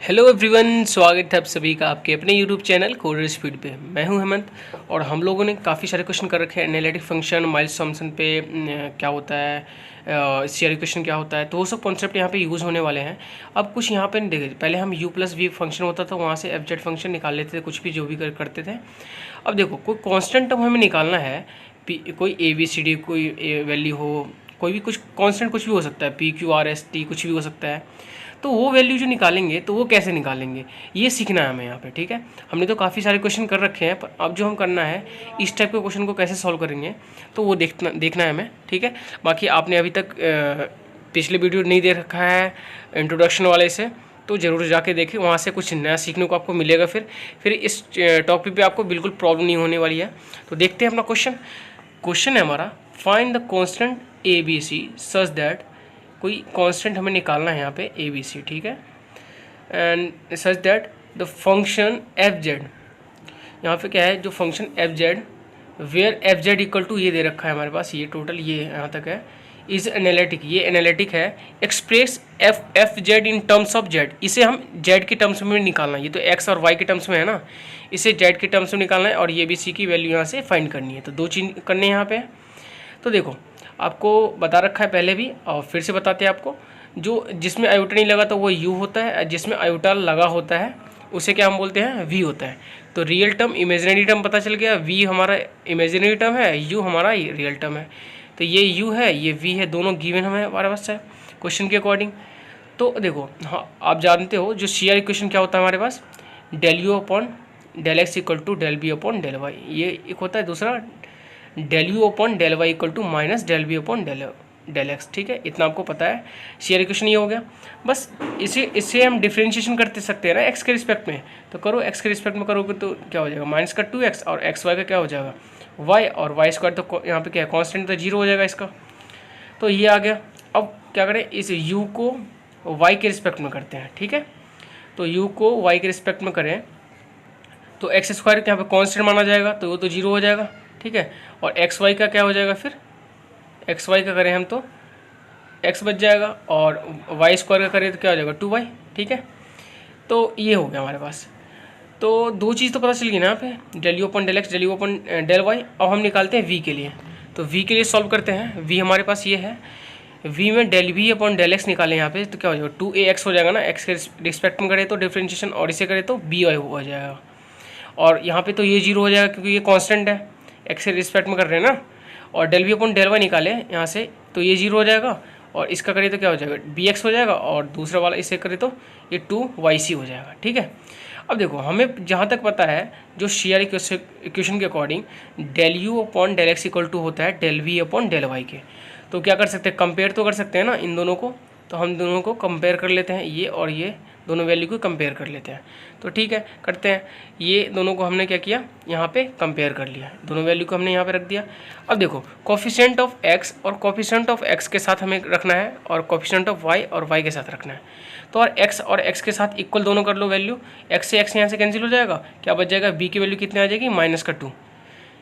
Hello everyone, स्वागत है आप सभी का आपके अपने यूट्यूब चैनल कोडर स्पीड पे। मैं हूं हेमंत और हम लोगों ने काफ़ी सारे क्वेश्चन कर रखे हैं। एनालिटिक फंक्शन, माइल्स थॉम्सन पे क्या होता है, सीआर इक्वेशन क्या होता है, तो वो सब कॉन्सेप्ट यहाँ पे यूज़ होने वाले हैं। अब कुछ यहाँ पे देखे, पहले हम u प्लस वी फंक्शन होता था, वहाँ से एफ जेड फंक्शन निकाल लेते थे, कुछ भी जो भी करते थे। अब देखो, कोई कॉन्स्टेंट टर्म हमें निकालना है, कोई ए बी सी डी कोई वैल्यू हो, कोई भी कुछ कॉन्स्टेंट कुछ भी हो सकता है, P Q R S T कुछ भी हो सकता है। तो वो वैल्यू जो निकालेंगे तो वो कैसे निकालेंगे, ये सीखना है हमें यहाँ पे। ठीक है, हमने तो काफ़ी सारे क्वेश्चन कर रखे हैं, पर अब जो हम करना है इस टाइप के क्वेश्चन को कैसे सॉल्व करेंगे तो वो देखना है हमें। ठीक है, बाकी आपने अभी तक पिछले वीडियो नहीं दे रखा है इंट्रोडक्शन वाले से, तो ज़रूर जाके देखें, वहाँ से कुछ नया सीखने को आपको मिलेगा। फिर इस टॉपिक पे आपको बिल्कुल प्रॉब्लम नहीं होने वाली है। तो देखते हैं अपना क्वेश्चन है हमारा, find the constant A B C such that, कोई कांस्टेंट हमें निकालना है यहाँ पे ए बी सी। ठीक है, and such that the function F Z, यहाँ पे क्या है जो function F Z, where F Z equal to, ये दे रखा है हमारे पास, ये टोटल ये यहाँ तक है, इज एनालिटिक, ये एनालिटिक है, express F Z in terms of Z, इसे हम जेड के टर्म्स में निकालना है, ये तो एक्स और वाई के टर्म्स में है ना, इसे जेड के टर्म्स में निकालना है और ये बी सी की वैल्यू यहाँ से फाइंड करनी है। तो दो चीज़ करने हैं यहाँ पे। तो देखो, आपको बता रखा है पहले भी और फिर से बताते हैं आपको, जो जिसमें आयोटा नहीं लगा तो वो यू होता है, जिसमें आयोटा लगा होता है उसे क्या हम बोलते हैं, वी होता है। तो रियल टर्म इमेजिनरी टर्म पता चल गया, वी हमारा इमेजिनरी टर्म है, यू हमारा रियल टर्म है। तो ये यू है, ये वी है, दोनों गिवन हमारे पास है क्वेश्चन के अकॉर्डिंग। तो देखो, हाँ आप जानते हो जो सी आर इक्वेशन क्या होता है हमारे पास, del U upon del X equal to del B upon del Y, ये एक होता है। दूसरा del U upon del Y equal to minus del B upon del X. ठीक है, इतना आपको पता है। शेयर इक्वेशन ये हो गया। बस इससे हम डिफ्रेंशिएशन करते सकते हैं ना एक्स के रिस्पेक्ट में, तो करो, एक्स के रिस्पेक्ट में करोगे तो क्या हो जाएगा, माइनस का 2x और एक्स वाई का क्या हो जाएगा y, और वाई स्क्वायर तो यहाँ पे क्या है कॉन्स्टेंट, तो 0 हो जाएगा इसका। तो ये आ गया। अब क्या करें, इस u को y के रिस्पेक्ट में करते हैं। ठीक है, तो u को y के रिस्पेक्ट में करें तो एक्स स्क्वायर यहाँ पे कॉन्स्टेंट माना जाएगा, तो वो तो 0 हो जाएगा। ठीक है, और एक्स वाई का क्या हो जाएगा, फिर एक्स वाई का करें हम तो एक्स बच जाएगा, और वाई स्क्वायर का करें तो क्या हो जाएगा 2y। ठीक है, तो ये हो गया हमारे पास। तो दो चीज़ तो पता चल गई ना यहाँ पे, del U upon del X, del U upon del Y. अब हम निकालते हैं वी के लिए, तो वी के लिए सॉल्व करते हैं। वी हमारे पास ये है, वी में del V upon del X निकालें यहाँ पे, तो क्या हो जाएगा 2ax हो जाएगा ना, एक्स के रिस्पेक्ट में करें तो डिफ्रेंशिएशन, और इसे करें तो बी वाई हो जाएगा। और यहाँ पे तो ये 0 हो जाएगा क्योंकि ये कांस्टेंट है, एक्स के रिस्पेक्ट में कर रहे हैं ना। और del V upon del Y निकाले यहाँ से, तो ये 0 हो जाएगा, और इसका करें तो क्या हो जाएगा बी एक्स हो जाएगा, और दूसरा वाला इसे करें तो ये 2yc हो जाएगा। ठीक है, अब देखो, हमें जहाँ तक पता है जो सी आर इक्वेशन के according del U upon del X equal to होता है del V upon del Y के। तो क्या कर सकते हैं, कंपेयर तो कर सकते हैं ना इन दोनों को। तो हम दोनों को कंपेयर कर लेते हैं, ये और ये दोनों वैल्यू को कंपेयर कर लेते हैं। तो ठीक है, करते हैं। ये दोनों को हमने क्या किया, यहाँ पे कंपेयर कर लिया, दोनों वैल्यू को हमने यहाँ पे रख दिया। अब देखो, कोफिशिएंट ऑफ एक्स और कोफिशिएंट ऑफ एक्स के साथ हमें रखना है, और कोफिशिएंट ऑफ वाई और वाई के साथ रखना है। तो और एक्स के साथ इक्वल दोनों कर लो वैल्यू, एक्स से एक्स यहाँ से कैंसिल हो जाएगा, क्या बच जाएगा, बी की वैल्यू कितनी आ जाएगी, माइनस का 2।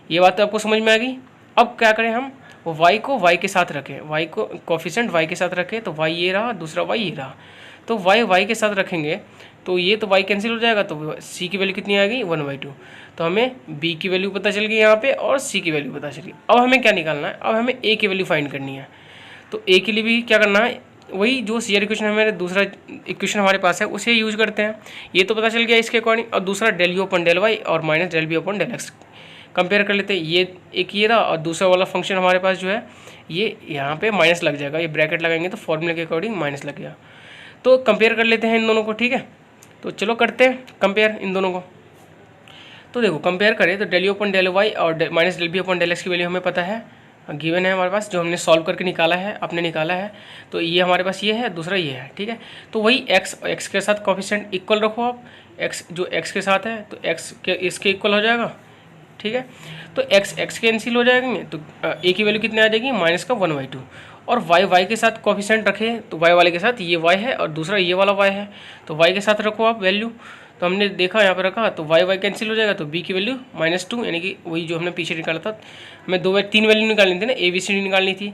ये बात तो आपको समझ में आ गई। अब क्या करें हम, वाई को वाई के साथ रखें, वाई को कोफिशिएंट वाई के साथ रखें, तो वाई ये रहा, दूसरा वाई ये रहा। तो वाई वाई के साथ रखेंगे तो ये तो वाई कैंसिल हो जाएगा, तो सी की वैल्यू कितनी आ गई 1/2। तो हमें बी की वैल्यू पता चल गई यहाँ पे, और सी की वैल्यू पता चल गई। अब हमें क्या निकालना है, अब हमें ए की वैल्यू फाइंड करनी है। तो ए के लिए भी क्या करना है, वही जो सी आर इक्वेशन हमारे दूसरा इक्वेशन हमारे पास है उसे यूज करते हैं। ये तो पता चल गया इसके अकॉर्डिंग। और दूसरा del U upon del Y और minus del B upon del X compare कर लेते हैं। ये एक ये रहा, और दूसरा वाला फंक्शन हमारे पास जो है ये यहाँ पे माइनस लग जाएगा, ये ब्रैकेट लगाएंगे तो फॉर्मूले के अकॉर्डिंग माइनस लग गया। तो कंपेयर कर लेते हैं इन दोनों को। ठीक है, तो चलो करते हैं कंपेयर इन दोनों को। तो देखो, कंपेयर करें तो del U upon del Y और minus del B upon del X की वैल्यू हमें पता है, गिवन है हमारे पास, जो हमने सॉल्व करके निकाला है, आपने निकाला है। तो ये हमारे पास ये है, दूसरा ये है। ठीक है, तो वही एक्स के साथ कोफिशिएंट इक्वल रखो आप, एक्स जो एक्स के साथ है तो एक्स के इसके इक्वल हो जाएगा। ठीक है, तो एक्स कैंसिल हो जाएंगे, तो ए की वैल्यू कितनी आ जाएगी, माइनस का 1/2। और वाई के साथ कोफिशिएंट रखे, तो वाई वाले के साथ ये वाई है और दूसरा ये वाला वाई है, तो वाई के साथ रखो आप वैल्यू। तो हमने देखा यहाँ पे रखा, तो वाई कैंसिल हो जाएगा, तो बी की वैल्यू -2, यानी कि वही जो हमने पीछे निकाला था। हमें 3 वैल्यू निकालनी थी ना, ए बी सी डी निकालनी थी।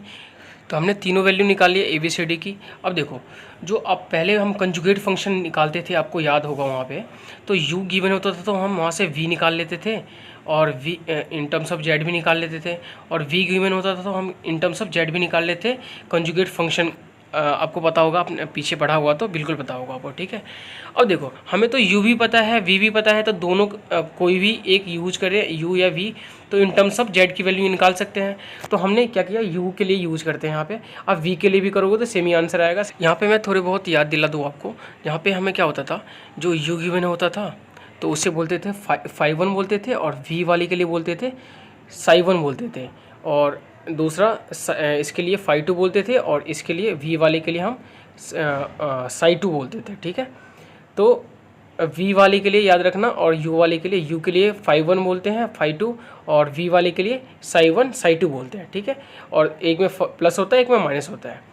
तो हमने तीनों वैल्यू निकाल लिया ABCD की। अब देखो, जो अब पहले हम कंजुगेट फंक्शन निकालते थे, आपको याद होगा वहाँ पे, तो u गिवन होता था तो हम वहाँ से v निकाल लेते थे और v in terms of z भी निकाल लेते थे, और v गिवन होता था तो हम इन टर्म्स ऑफ z भी निकाल लेते कंजुगेट फंक्शन। आपको पता होगा, आपने पीछे पढ़ा हुआ तो बिल्कुल पता होगा आपको, ठीक है। अब देखो, हमें तो u भी पता है, v भी पता है, तो दोनों कोई भी एक यूज करे, u या v, तो इन टर्म्स ऑफ z की वैल्यू निकाल सकते हैं। तो हमने क्या किया, u के लिए यूज़ करते हैं यहाँ पे। अब v के लिए भी करोगे तो सेम ही आंसर आएगा। यहाँ पे मैं थोड़े बहुत याद दिला दूँ आपको। यहाँ पे हमें क्या होता था, जो u गिवन होता था तो उसे बोलते थे फाई वन बोलते थे, और v वाली के लिए बोलते थे साई वन बोलते थे, और दूसरा इसके लिए फाई टू बोलते थे, और इसके लिए v वाले के लिए हम साई टू बोलते थे, ठीक है। तो v वाले के लिए याद रखना, और u वाले के लिए, u के लिए फाई वन बोलते हैं, फाई टू, और v वाले के लिए साई वन साई टू बोलते हैं, ठीक है। और एक में प्लस होता है, एक में माइनस होता है।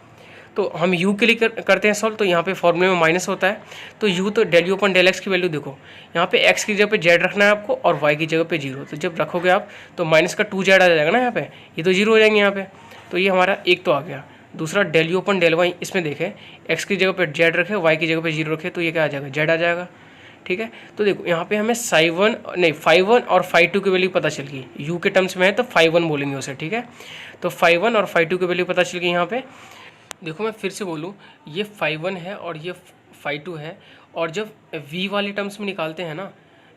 तो हम u के लिए करते हैं सॉल्व, तो यहाँ पे फॉर्मूले में माइनस होता है, तो u तो डेल u अपन डेल x की वैल्यू देखो, यहाँ पे x की जगह पे z रखना है आपको, और y की जगह पे 0। तो जब रखोगे आप तो माइनस का 2z आ जाएगा ना यहाँ पे, ये तो 0 हो जाएंगे यहाँ पे। तो ये हमारा एक तो आ गया। दूसरा डेल u अपन डेल y, इसमें देखें x की जगह पे z रखे, y की जगह पे 0 रखे, तो ये क्या आ जाएगा, z आ जाएगा, ठीक है। तो देखो यहाँ पे हमें साई वन नहीं फाई वन और फाई टू की वैल्यू पता चल गई। u के टर्म्स में है तो फाई वन बोलेंगे उसे, ठीक है। तो फाई वन और फाई टू की वैल्यू पता चल गई। यहाँ पे देखो, मैं फिर से बोलूँ, ये फाई वन है और ये फाई टू है, और जब v वाले टर्म्स में निकालते हैं ना,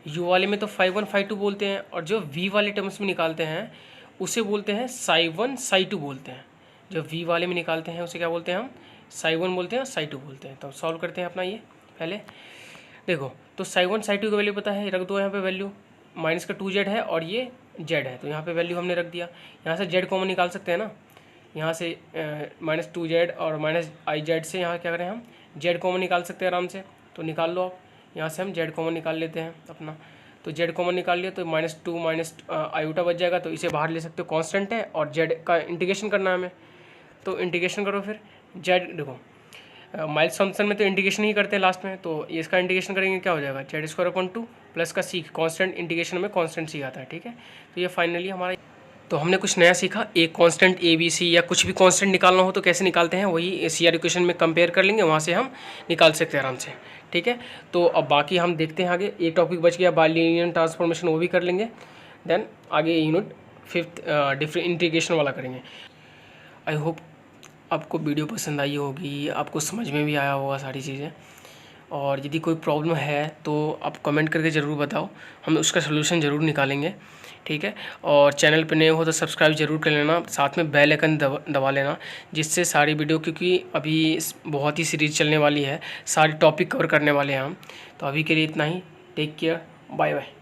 u वाले में तो फाई वन फाई टू बोलते हैं, और जो v वाले टर्म्स में निकालते हैं उसे बोलते हैं साई वन साई टू बोलते हैं। जो v वाले में निकालते हैं उसे क्या बोलते हैं, हम साई वन बोलते हैं, साई टू बोलते हैं। तो सॉल्व करते हैं अपना। ये पहले देखो, तो साई वन साई टू की वैल्यू पता है, रख दो यहाँ पे वैल्यू, माइनस का 2z है और ये z है, तो यहाँ पे वैल्यू हमने रख दिया। यहाँ से z कॉमन निकाल सकते हैं ना, यहाँ से -2z और -iz से यहाँ क्या करें, हम z कॉमन निकाल सकते हैं आराम से, तो निकाल लो आप। यहाँ से हम z कॉमन निकाल लेते हैं अपना, तो z कॉमन निकाल लिया तो -2 माइनस आयोटा बच जाएगा, तो इसे बाहर ले सकते हो, कांस्टेंट है, और z का इंटीग्रेशन करना है हमें, तो इंटीग्रेशन करो फिर। z देखो, माइल्स फंक्शन में तो इंटीग्रेशन ही करते हैं लास्ट में, तो ये इसका इंटीग्रेशन करेंगे, क्या हो जाएगा, z² प्लस का c, कांस्टेंट इंटीग्रेशन में कांस्टेंट c आता है, ठीक है। तो ये फाइनली हमारा, तो हमने कुछ नया सीखा। एक कांस्टेंट ABC या कुछ भी कांस्टेंट निकालना हो तो कैसे निकालते हैं, वही CR इक्वेशन में कंपेयर कर लेंगे, वहाँ से हम निकाल सकते हैं आराम से, ठीक है। तो अब बाकी हम देखते हैं आगे। एक टॉपिक बच गया बाइलिनियर ट्रांसफॉर्मेशन, वो भी कर लेंगे, देन आगे यूनिट 5th डिफरेंट इंटीग्रेशन वाला करेंगे। आई होप आपको वीडियो पसंद आई होगी, आपको समझ में भी आया होगा सारी चीज़ें, और यदि कोई प्रॉब्लम है तो आप कमेंट करके ज़रूर बताओ, हम उसका सलूशन ज़रूर निकालेंगे, ठीक है। और चैनल पे नए हो तो सब्सक्राइब ज़रूर कर लेना, साथ में बेल आइकन दबा लेना, जिससे सारी वीडियो, क्योंकि अभी बहुत ही सीरीज़ चलने वाली है, सारी टॉपिक कवर करने वाले हैं हम। तो अभी के लिए इतना ही, टेक केयर, बाय बाय।